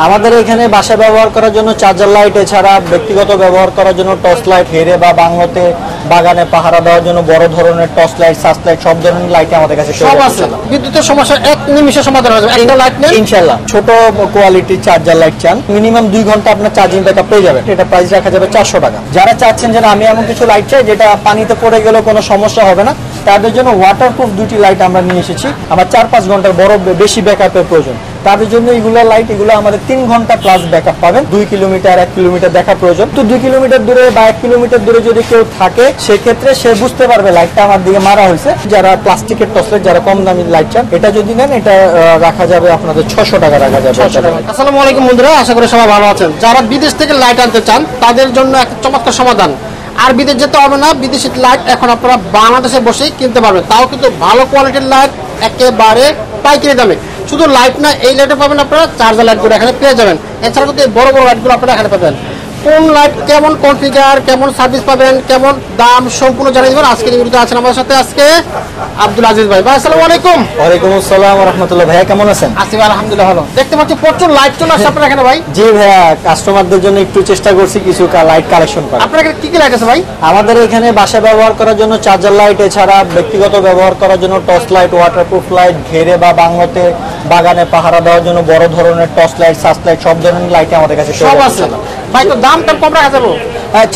আমাদের এখানে বাসায় ব্যবহার করার জন্য চার্জার লাইট, এছাড়া ব্যক্তিগত ব্যবহার করার জন্য টর্চ লাইট, হেরে বা বাংলোতে বাগানে পাহারা দেওয়ার জন্য বড় ধরনের টর্চ লাইট, সার্চ লাইট, সব ধরনের লাইট আমাদের কাছে সব আছে। বিদ্যুতের সমস্যা এক নিমিষে সমাধান হয়ে যাবে। একটা লাইট নেন ইনশাআল্লাহ। ছোট কোয়ালিটির চার্জার লাইট চান, মিনিমাম 2 ঘন্টা আপনার চার্জিং ব্যাকআপ পেয়ে যাবেন। এটা প্রাইস রাখা যাবে 400 টাকা। যারা চাচ্ছেন যে আমি এমন কিছু লাইট চাই যেটা পানিতে পড়ে গেলেও কোনো সমস্যা হবে না, তাদের জন্য ওয়াটারপ্রুফ দুটি লাইট আমরা নিয়ে এসেছি। আমার 4-5 ঘন্টার বড় বেশি ব্যাকআপের প্রয়োজন, তাদের জন্য এগুলো লাইট, এগুলো আমাদের 3 ঘন্টা প্লাস ব্যাকআপ পাবেন। 2 কিলোমিটার 1 কিলোমিটার দেখা প্রয়োজন, তো 2 কিলোমিটার দূরে বা 1 কিলোমিটার দূরে যদি কেউ থাকে সেক্ষেত্রে সে বুঝতে পারবে লাইটটা আমার দিকে মারা হয়েছে। যারা প্লাস্টিকের টর্চলাইট, যারা কম দামি লাইট চান, এটা যদি নেন এটা রাখা যাবে আপনাদের 600 টাকা রাখা যাবে। আসসালামু আলাইকুম বন্ধুরা, আশা করি সবাই ভালো আছেন। যারা বিদেশ থেকে লাইট আনতে চান তাদের জন্য একটা চমৎকার সমাধান। আর বিদেশ যেতে হবে না, বিদেশি লাইট এখন আপনারা বাংলাদেশে বসেই কিনতে পারবেন, তাও কিন্তু ভালো কোয়ালিটির লাইট একেবারে পাইকারি দামে। শুধু লাইট না, এই লাইটে পাবেন আপনারা চার্জার লাইটগুলো এখানে পেয়ে যাবেন। এছাড়া কিন্তু বড় বড় লাইটগুলো আপনারা এখানে পাবেন। কোন লাইট কেমন কনফিগার, কেমন সার্ভিস পাবেন, কেমন দাম সম্পূর্ণ জানিয়ে দেবেন। আজকে ভিডিওতে আছেন আমাদের সাথে আজকে আব্দুল আজিজ ভাই। ভাই আসসালামু আলাইকুম। ওয়ালাইকুম আসসালাম ওয়া রাহমাতুল্লাহ। ভাইয়া কেমন আছেন? আছি ভাই, আলহামদুলিল্লাহ ভালো। দেখতে পাচ্ছি প্রচুর লাইট চলে আসছে আপনার এখানে ভাই। জি ভাইয়া, কাস্টমারদের জন্য একটু চেষ্টা করছি কিছু লাইট কালেকশন করা। আপনার এখানে কি কি লাইট আছে ভাই? আমাদের এখানে বাসায় ব্যবহার করার জন্য চার্জার লাইট, এছাড়া ব্যক্তিগত ব্যবহার করার জন্য টর্চ লাইট, ওয়াটারপ্রুফ লাইট, ঘেরে বা বাংলোতে বাগানে পাহারা দেওয়ার জন্য বড় ধরনের টর্চ লাইট, সার্চ লাইট, সব ধরনের লাইট আমাদের কাছে সব আছে ভাই। তো দামটা কম রাখা যাবে?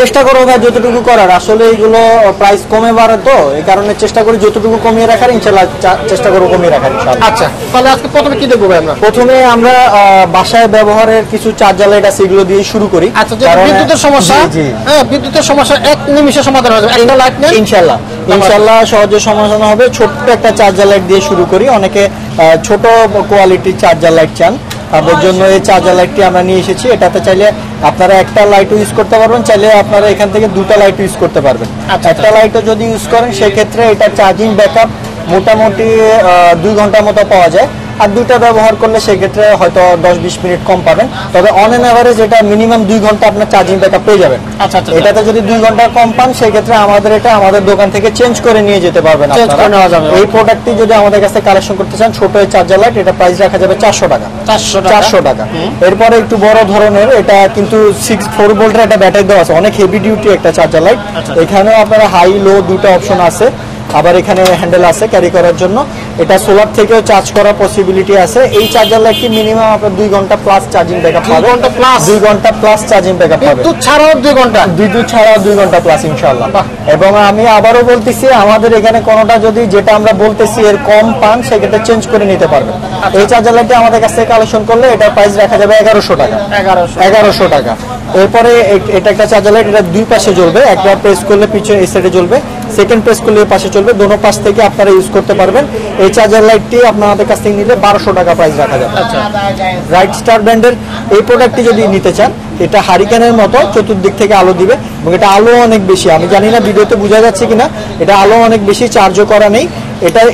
চেষ্টা করবো ভাই যতটুকু করার। আসলে এগুলো প্রাইস কমে বাড়ে, তো এই কারণে চেষ্টা করি যতটুকু কমিয়ে রাখার, ইনশাআল্লাহ চেষ্টা করবো কমিয়ে রাখার। আচ্ছা, তাহলে আজকে প্রথমে কি দেখবো ভাই আমরা? প্রথমে আমরা বাসায় ব্যবহারের কিছু চার্জার লাইট আছে, এগুলো দিয়ে শুরু করি। আচ্ছা, বিদ্যুতের সমস্যা, হ্যাঁ বিদ্যুতের সমস্যা এক নিমিষে সমাধান হয়ে যাবে। একটা লাইট নেন ইনশাআল্লাহ, ইনশাআল্লাহ সহজে সমাধান হবে। ছোট্ট একটা চার্জার লাইট দিয়ে শুরু করি। অনেকে ছোট কোয়ালিটির চার্জার লাইট চান, তাদের জন্য এই চার্জার লাইটটি আমরা নিয়ে এসেছি। এটাতে চাইলে আপনারা একটা লাইট ইউজ করতে পারবেন, চাইলে আপনারা এখান থেকে 2টা লাইট ইউজ করতে পারবেন। একটা লাইটও যদি ইউজ করেন সেক্ষেত্রে এটা চার্জিং ব্যাকআপ মোটামুটি 2 ঘন্টার মতো পাওয়া যায়। আর 2টা ব্যবহার করলে সেক্ষেত্রে হয়তো 10-20 মিনিট কম পাবেন, তবে অন এন অ্যাভারেজ এটা মিনিমাম 2 ঘন্টা আপনার চার্জিং ব্যাকআপ পেয়ে যাবেন। আচ্ছা, এটাতে যদি 2 ঘন্টা কম পান সেক্ষেত্রে আমাদের দোকান থেকে চেঞ্জ করে নিয়ে যেতে পারবেন। এই প্রোডাক্টটি যদি আমাদের কাছে কালেকশন করতে চান, ছোট চার্জার লাইট, এটা প্রাইস রাখা যাবে 400 টাকা। 400 টাকা। এরপরে একটু বড় ধরনের, এটা কিন্তু 4 ভোল্টের একটা ব্যাটারি দেওয়া আছে, অনেক হেভি ডিউটি একটা চার্জার লাইট। এখানেও আপনারা হাই লো 2টা অপশন আছে, আবার এখানে হ্যান্ডেল আছে ক্যারি করার জন্য। এটা সোলার থেকেও চার্জ করার পসিবিলিটি আছে। এই চার্জার লাইটটি মিনিমাম আপনার 2 ঘন্টা প্লাস চার্জিং ব্যাকআপ পাবেন। 2 ঘন্টা প্লাস চার্জিং ব্যাকআপ পাবেন। বিদ্যুৎ ছাড়াও 2 ঘন্টা, বিদ্যুৎ ছাড়াও 2 ঘন্টা প্লাস ইনশাআল্লাহ। এবং আমি আবারও বলতেছি, আমাদের এখানে কোনোটা যদি যেটা আমরা বলতেছি এর কম পান সেক্ষেত্রে চেঞ্জ করে নিতে পারবেন। এই চার্জার লাইটটি আমাদের কাছ থেকে কালেকশন করলে এটার প্রাইস রাখা যাবে 1100 টাকা। 1100 টাকা। এরপরে এটা একটা চার্জার লাইট, এটা 2 পাশে জ্বলবে। একবার প্রেস করলে পিছনে এই সাইডে জ্বলবে, সেকেন্ড প্রেস করলে এই পাশে চলবে, দোনো পাশ থেকে আপনারা ইউজ করতে পারবেন। এই চার্জার লাইটটি আপনাদের কাছ থেকে নিলে 1200 টাকা প্রাইস রাখা যাবে। রাইট স্টার ব্র্যান্ডের এই প্রোডাক্টটি যদি নিতে চান, এটা হারিকেনের মতো চতুর্দিক থেকে আলো দিবে এবং এটা আলো অনেক বেশি। আমি জানি না ভিডিওতে বোঝা যাচ্ছে কিনা, এটা আলো অনেক বেশি, চার্জও করা নেই।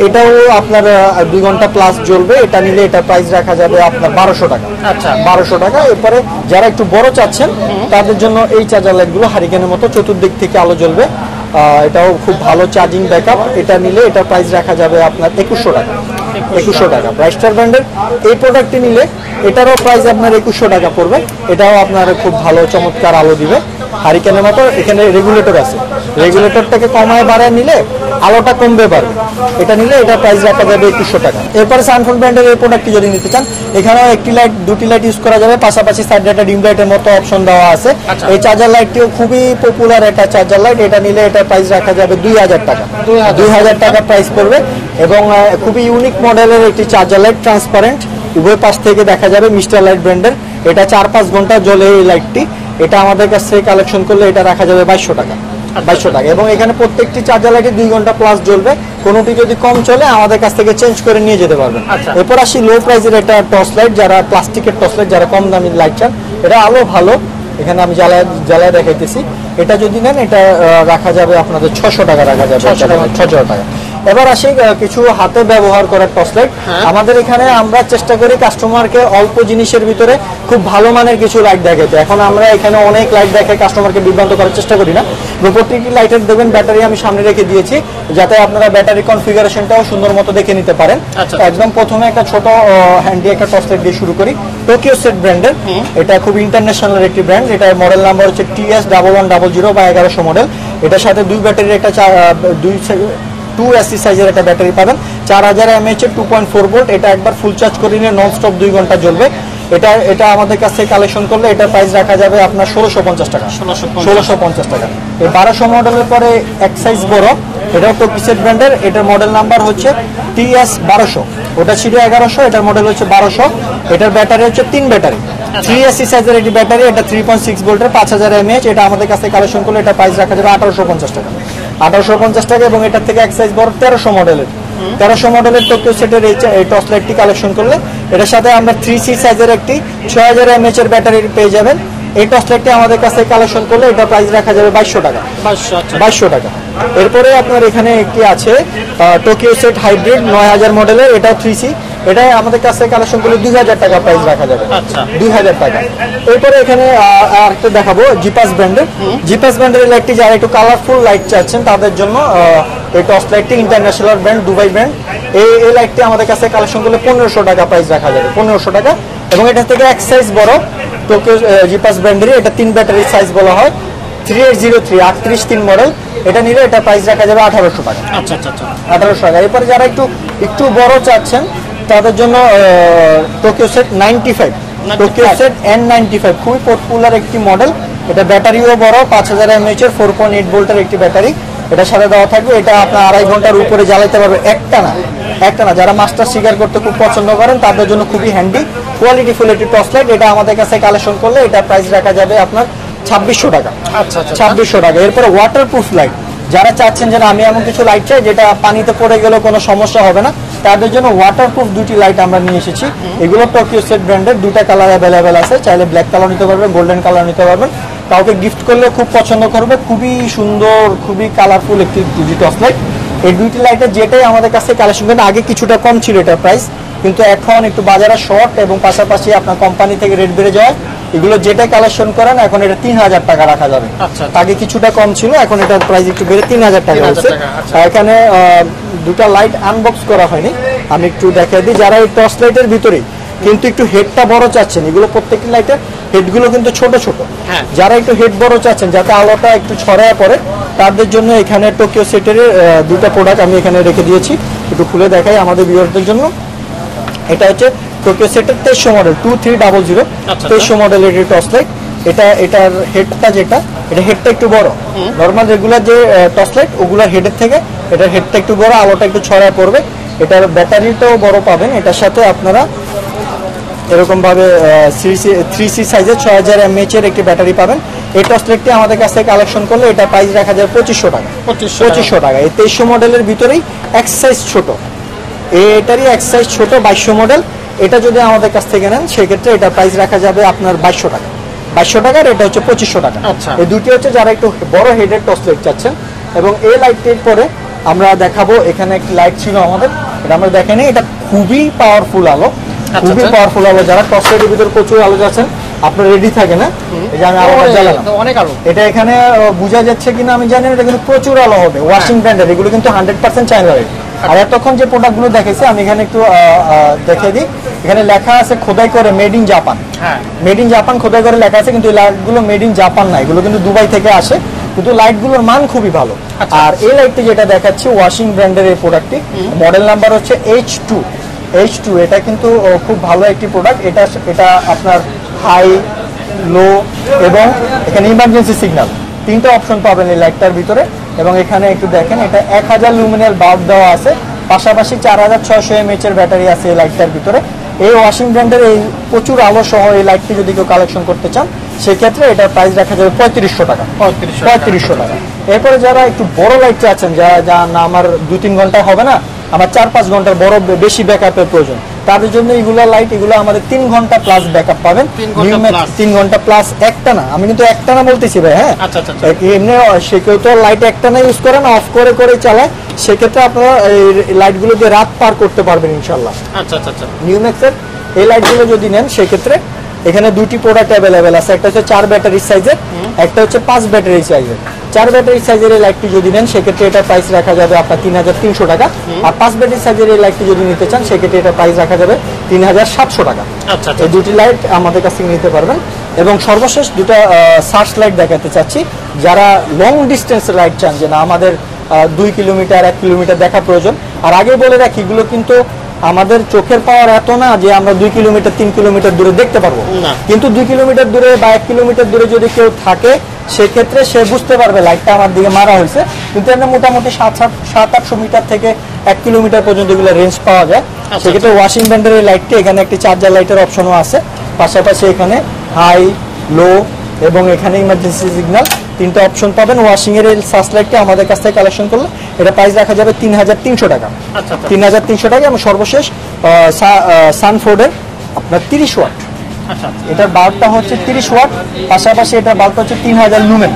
এটাও আপনার 2 ঘন্টা প্লাস জ্বলবে। এটা নিলে এটা প্রাইস রাখা যাবে আপনার 1200 টাকা। আচ্ছা, 1200 টাকা। এরপরে যারা একটু বড় চাচ্ছেন তাদের জন্য এই চার্জার লাইটগুলো হারিকেনের মতো চতুর্দিক থেকে আলো জ্বলবে। এটাও খুব ভালো চার্জিং ব্যাকআপ। এটা নিলে এটার প্রাইস রাখা যাবে আপনার 2100 টাকা। 2100 টাকা। ব্রাইস্টার ব্র্যান্ডের এই প্রোডাক্টটি নিলে এটারও প্রাইস আপনার 2100 টাকা পড়বে। এটাও আপনার খুব ভালো চমৎকার আলো দিবে হারিকেনের মতো। এখানে রেগুলেটর আছে, রেগুলেটরটাকে কমায় বাড়ায় নিলে আলোটা কমবে পারবে। এটা নিলে এটা প্রাইস রাখা যাবে 2100 টাকা। এরপরে সানফোন ব্র্যান্ডের এই প্রোডাক্টটি যদি নিতে চান, এখানেও একটি লাইট 2টি লাইট ইউজ করা যাবে, পাশাপাশি সাইডে একটা ডিম লাইটের মতো অপশন দেওয়া আছে। এই চার্জার লাইটটিও খুবই পপুলার একটা চার্জার লাইট। এটা নিলে এটা প্রাইস রাখা যাবে 2000 টাকা। 2000 টাকা প্রাইস পড়বে। এবং খুবই ইউনিক মডেলের একটি চার্জার লাইট, ট্রান্সপারেন্ট, উভয় পাশ থেকে দেখা যাবে, মিস্টার লাইট ব্র্যান্ডের। এটা 4-5 ঘন্টা জ্বলে এই লাইটটি। এটা আমাদের কাছ থেকে কালেকশন করলে এটা রাখা যাবে 2200 টাকা। 2200 টাকা। এবং এখানে প্রত্যেকটি চার্জার লাইটে 2 ঘন্টা প্লাস জ্বলবে। কোনোটি যদি কম চলে আমাদের কাছ থেকে চেঞ্জ করে নিয়ে যেতে পারবেন। এরপর আসি লো প্রাইসের একটা টর্চ লাইট, যারা প্লাস্টিকের টর্চ লাইট, যারা কম দামি লাইট চান, এটা আলো ভালো। এখানে আমি জ্বালায় দেখাইতেছি। এটা যদি নেন এটা রাখা যাবে আপনাদের 600 টাকা রাখা যাবে। 600 টাকা। এবার আসি কিছু হাতে ব্যবহার করার টর্চ লাইট। আমাদের এখানে আমরা চেষ্টা করি কাস্টমারকে অল্প জিনিসের ভিতরে খুব ভালো মানের কিছু লাইট দেখাতে। এখন আমরা এখানে অনেক লাইট দেখে কাস্টমারকে বিভ্রান্ত করার চেষ্টা করি না। প্রত্যেকটি লাইটের দেখবেন ব্যাটারি আমি সামনে রেখে দিয়েছি, যাতে আপনারা ব্যাটারি কনফিগারেশনটাও সুন্দর মতো দেখে নিতে পারেন। একদম প্রথমে একটা ছোট হ্যান্ডি একটা টর্চ লাইট দিয়ে শুরু করি, টোকিও সেট ব্র্যান্ডের। এটা খুব ইন্টারন্যাশনাল একটি ব্র্যান্ড। এটা মডেল নাম্বার হচ্ছে TS1100 বা 1100 মডেল। এটার সাথে দুই ব্যাটারির একটা 2AC সাইজের একটা ব্যাটারি পাবেন, 4000 mAh এর 2.4 ভোল্ট। এটা একবার ফুল চার্জ করে নিয়ে নন স্টপ 2 ঘন্টা জ্বলবে। এটা আমাদের কাছ থেকে কালেকশন করলে এটা প্রাইস রাখা যাবে আপনার 1650 টাকা। 1650 টাকা। এই 1200 মডেলের পরে এক সাইজ বড়, এটাও টোকিও সেট ব্র্যান্ডের। এটার মডেল নাম্বার হচ্ছে TS1200, ওটা ছিল 1100, এটার মডেল হচ্ছে 1200। এটার ব্যাটারি হচ্ছে 3 ব্যাটারি, 3AC সাইজের একটি ব্যাটারি। এটা 3.6 ভোল্টের 5000 mAh। এটা আমাদের কাছে কালেকশন করলে এটা প্রাইস রাখা যাবে 1850 টাকা। 1850 টাকা। এবং এটার থেকে এক সাইজ বড় 1300 মডেলের টোকিও সেটের এই টর্চ লাইটটি কালেকশন করলে এটার সাথে আমরা 3C সাইজের একটি 6000 mAh এর ব্যাটারি পেয়ে যাবেন। এই টর্চ লাইটটি আমাদের কাছে কালেকশন করলে এটা প্রাইস রাখা যাবে 2200 টাকা। 2200 টাকা। এরপরে আপনার এখানে একটি আছে টোকিও সেট হাইব্রিড 9000 মডেলের, এটাও 3C। এটা আমাদের কাছে কালেকশন করলে 2000 টাকা প্রাইস রাখা যাবে। 2000 টাকা। এরপরে এখানে আরেকটা দেখাবো জিপাস ব্র্যান্ডের লাইটটি, যারা একটু কালারফুল লাইট চাচ্ছেন তাদের জন্য এই টর্চ লাইটটি ইন্টারন্যাশনাল ব্র্যান্ড, দুবাই ব্র্যান্ড। এই লাইটটি আমাদের কাছে কালেকশন করলে 1500 টাকা প্রাইস রাখা যাবে। 1500 টাকা। এবং এটা থেকে এক সাইজ বড় টোকিও জিপাস ব্র্যান্ডের, এটা 3 ব্যাটারির সাইজ বলা হয়, 3803 38 মডেল। এটা নিলে এটা প্রাইস রাখা যাবে 1800 টাকা। 1800 টাকা। এরপরে যারা একটু বড় চাচ্ছেন তাদের জন্য Tokyo set 95, Tokyo set N95 খুবই পপুলার একটি মডেল। এটা ব্যাটারিও বড়, 5000 mAh এর 4.8 ভোল্টের একটি ব্যাটারি এটার সাথে দেওয়া থাকবে। এটা আপনার 2.5 ঘন্টার উপরে জ্বালাতে পারবে একটা না। যারা মাস্টার শিকার করতে খুব পছন্দ করেন তাদের জন্য খুবই হ্যান্ডি কোয়ালিটি ফুল একটি টর্চ লাইট। এটা আমাদের কাছে কালেকশন করলে এটা প্রাইস রাখা যাবে আপনার 2600 টাকা। 2600 টাকা। এরপরে ওয়াটারপ্রুফ লাইট, যারা চাচ্ছেন যে আমি এমন কিছু লাইট চাই যেটা পানিতে পড়ে গেলেও কোনো সমস্যা হবে না, তাদের জন্য ওয়াটারপ্রুফ দুটি লাইট আমরা নিয়ে এসেছি। এগুলো টোকিও সেট ব্র্যান্ডের, দুটা কালার অ্যাভেলেবেল আছে। চাইলে ব্ল্যাক কালার নিতে পারবেন, গোল্ডেন কালার নিতে পারবেন। কাউকে গিফট করলে খুব পছন্দ করবে। খুবই সুন্দর, খুবই কালারফুল একটি দুটি টর্চ লাইট। এই দুইটি লাইটের যেটাই আমাদের কাছে কালেকশন করেন, আগে কিছুটা কম ছিল এটার প্রাইস, কিন্তু এখন একটু বাজারে শর্ট এবং পাশাপাশি আপনার কোম্পানি থেকে রেট বেড়ে যায়। এগুলো যেটাই কালেকশন করেন এখন এটা 3000 টাকা রাখা যাবে। আগে কিছুটা কম ছিল, এখন এটার প্রাইস একটু বেড়ে 3000 টাকা হয়েছে। এখানে দুটা লাইট আনবক্স করা হয়নি, আমি একটু দেখাই দিই। যারা এই টর্চ লাইটের ভিতরেই কিন্তু একটু হেডটা বড় চাচ্ছেন, এগুলো প্রত্যেকটি লাইটের হেডগুলো কিন্তু ছোট। যারা একটু হেড বড় চাচ্ছেন যাতে আলোটা একটু ছড়ায় পড়ে, তাদের জন্য এখানে টোকিও সেটের দুটা প্রোডাক্ট আমি এখানে রেখে দিয়েছি, একটু খুলে দেখাই আমাদের ভিউয়ারদের জন্য। এটা হচ্ছে টোকিও সেটের 2300 মডেল 2300, 2300 মডেলের টর্চ লাইট। এটার হেডটা এটা হেডটা একটু বড়। নর্মাল রেগুলার যে টর্চ লাইট ওগুলোর হেডের থেকে এটার হেডটা একটু বড়, আলোটা একটু ছড়ায় পড়বে। এটার ব্যাটারিটাও বড় পাবেন। এটার সাথে আপনারা এরকম ভাবে 3C সাইজের 6000 mAh এর একটি ব্যাটারি পাবেন। এই টর্চ লাইটটি আমাদের কাছে কালেকশন করলে এটা প্রাইস রাখা যায় 2500 টাকা। 2500 টাকা। এই 2300 মডেলের ভিতরেই এক সাইজ ছোট, এটারই এক সাইজ ছোট 2200 মডেল। এটা যদি আমাদের কাছ থেকে নেন সেক্ষেত্রে এটা প্রাইস রাখা যাবে আপনার 2200 টাকা। 2200 টাকার এটা হচ্ছে 2500 টাকা। এই দুটি হচ্ছে যারা একটু বড় হেডের টর্চ লাইট চাচ্ছেন। এবং এই লাইটটির পরে আমরা দেখাবো, এখানে একটি লাইট ছিল আমাদের, এটা আমরা দেখেনি। এটা খুবই পাওয়ারফুল আলো, খুবই পাওয়ারফুল আলো। যারা টর্চ লাইটের ভিতরে প্রচুর আলো যাচ্ছেন আপনার রেডি থাকে না, এই যে আমি আলোটা জ্বালালাম, অনেক আলো। এটা এখানে বোঝা যাচ্ছে কিনা আমি জানি না, এটা কিন্তু প্রচুর আলো হবে। ওয়াশিং ব্র্যান্ডের এগুলো কিন্তু 100% চায়না লাইট। আর এতক্ষণ যে প্রোডাক্টগুলো দেখেছি আমি এখানে একটু দেখে দিই। এখানে লেখা আছে খোদাই করে made in Japan. Made in Japan খোদাই করে লেখা আছে, কিন্তু এই লাইটগুলো মেড ইন জাপান না, এগুলো কিন্তু দুবাই থেকে আসে, কিন্তু লাইটগুলোর মান খুবই ভালো। আর এই লাইটটি যেটা দেখাচ্ছি ওয়াশিং ব্র্যান্ডের এই প্রোডাক্টটি, মডেল নাম্বার হচ্ছে H2। এটা কিন্তু খুব ভালো একটি প্রোডাক্ট। এটা আপনার হাই, লো এবং এখানে ইমার্জেন্সি সিগন্যাল তিনটা অপশন পাবেন এই লাইটটার ভিতরে। এবং এখানে একটু দেখেন, এটা 1000 লুমিনাল বাল্ব দেওয়া আছে, পাশাপাশি 4600 mAh এর ব্যাটারি আছে এই লাইটটার ভিতরে। এই ওয়াশিং ব্র্যান্ডের এই প্রচুর আলো সহ এই লাইটটি যদি কেউ কালেকশন করতে চান সেক্ষেত্রে এটার প্রাইস রাখা যাবে 3500 টাকা। 3500 টাকা। এরপরে যারা একটু বড় লাইট চাচ্ছেন, যা না আমার 2-3 ঘন্টায় হবে না, আমার 4-5 ঘন্টার বড় বেশি ব্যাকআপের প্রয়োজন, তাদের জন্য এগুলো লাইট, এগুলো আমাদের 3 ঘন্টা প্লাস ব্যাকআপ পাবেন। 3 ঘন্টা প্লাস একটা না, আমি কিন্তু একটা না বলতেছি ভাই। হ্যাঁ, আচ্ছা আচ্ছা এমনি সে কেউ তো লাইট একটা না ইউজ করে না, অফ করে করে চালায়, সেক্ষেত্রে আপনারা এই লাইটগুলো দিয়ে রাত পার করতে পারবেন ইনশাল্লাহ। আচ্ছা আচ্ছা আচ্ছা। নিউম্যাক্সের এই লাইটগুলো যদি নেন সেক্ষেত্রে এখানে দুটি প্রোডাক্ট অ্যাভেলেবেল আছে, একটা হচ্ছে 4 ব্যাটারি সাইজের, একটা হচ্ছে 5 ব্যাটারি সাইজের। 4 ব্যাটারি সাইজের এই লাইটটি যদি নেন সেক্ষেত্রে এটা প্রাইস রাখা যাবে আপনার 3300 টাকা। আর 5 ব্যাটারি সাইজের এই লাইটটি যদি নিতে চান সেক্ষেত্রে এটা প্রাইস রাখা যাবে 3700 টাকা। আচ্ছা এই দুটি লাইট আমাদের কাছ থেকে নিতে পারবেন। এবং সর্বশেষ দুটো সার্চ লাইট দেখাতে চাচ্ছি, যারা লং ডিস্টেন্সের লাইট চান, যে না আমাদের 2 কিলোমিটার 1 কিলোমিটার দেখা প্রয়োজন। আর আগে বলে রাখি, এগুলো কিন্তু আমাদের চোখের পাওয়ার এত না যে আমরা 2 কিলোমিটার 3 কিলোমিটার দূরে দেখতে পারবো, কিন্তু 2 কিলোমিটার দূরে বা 1 কিলোমিটার দূরে যদি কেউ থাকে সেক্ষেত্রে সে বুঝতে পারবে লাইটটা আমার দিকে মারা হয়েছে। কিন্তু এমনি মোটামুটি 700-800 মিটার থেকে 1 কিলোমিটার পর্যন্ত এগুলো রেঞ্জ পাওয়া যায়। সেক্ষেত্রে ওয়াশিং ব্যান্ডের এই লাইটটি, এখানে একটি চার্জার লাইটের অপশনও আছে, পাশাপাশি এখানে হাই, লো এবং এখানে ইমার্জেন্সি সিগন্যাল 3টা অপশন পাবেন। ওয়াশিং এর এই সার্চ লাইটটি আমাদের কাছ থেকে কালেকশন করলে এটা প্রাইস রাখা যাবে 3300 টাকা। 3300 টাকা। এবং সর্বশেষ সানফোর্ডের আপনার 30 ওয়াট, এটার বাল্বটা হচ্ছে 30 ওয়াট, পাশাপাশি এটার বাল্বটা হচ্ছে 3000 লুমেন,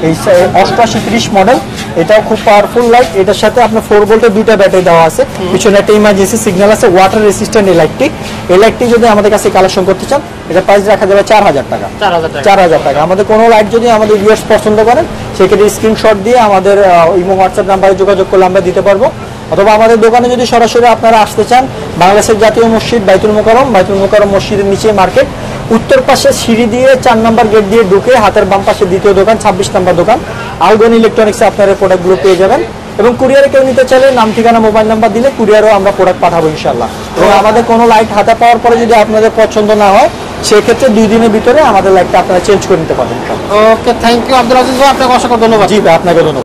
এই 8830 মডেল। এটাও খুব পাওয়ারফুল লাইট। এটার সাথে আপনার 4 ভোল্টের 2টা ব্যাটারি দেওয়া আছে, পিছনে একটা ইমার্জেন্সি সিগন্যাল আছে, ওয়াটার রেসিস্ট্যান্ট এই লাইটটি। এই লাইটটি যদি আমাদের কাছে কালেকশন করতে চান এটা প্রাইস রাখা যাবে 4000 টাকা। 4000 টাকা। আমাদের কোনো লাইট যদি আমাদের ভিউয়ার্স পছন্দ করেন সেক্ষেত্রে স্ক্রিনশট দিয়ে আমাদের ইমো হোয়াটসঅ্যাপ নাম্বারে যোগাযোগ করলে আমরা দিতে পারবো। অথবা আমাদের দোকানে যদি সরাসরি আপনারা আসতে চান, বাংলাদেশের জাতীয় মসজিদ বাইতুল মোকাররম মসজিদের নিচে মার্কেট, উত্তর পাশে সিঁড়ি দিয়ে 4 নম্বর গেট দিয়ে ঢুকে হাতের বাম পাশে দ্বিতীয় দোকান, 26 নম্বর দোকান আলগন ইলেকট্রনিক্সে আপনারা প্রোডাক্টগুলো পেয়ে যাবেন। এবং কুরিয়ারে কেউ নিতে চাইলে নাম, ঠিকানা, মোবাইল নাম্বার দিলে কুরিয়ারও আমরা প্রোডাক্ট পাঠাবো ইনশাল্লাহ। এবং আমাদের কোনো লাইট হাতে পাওয়ার পরে যদি আপনাদের পছন্দ না হয় সেক্ষেত্রে 2 দিনের ভিতরে আমাদের লাইটটা আপনারা চেঞ্জ করে নিতে পারবেন। ওকে, থ্যাংক ইউ আব্দুল আজিজ ভাই, আপনাকে অসংখ্য ধন্যবাদ। জি ভাই, আপনাকে ধন্যবাদ।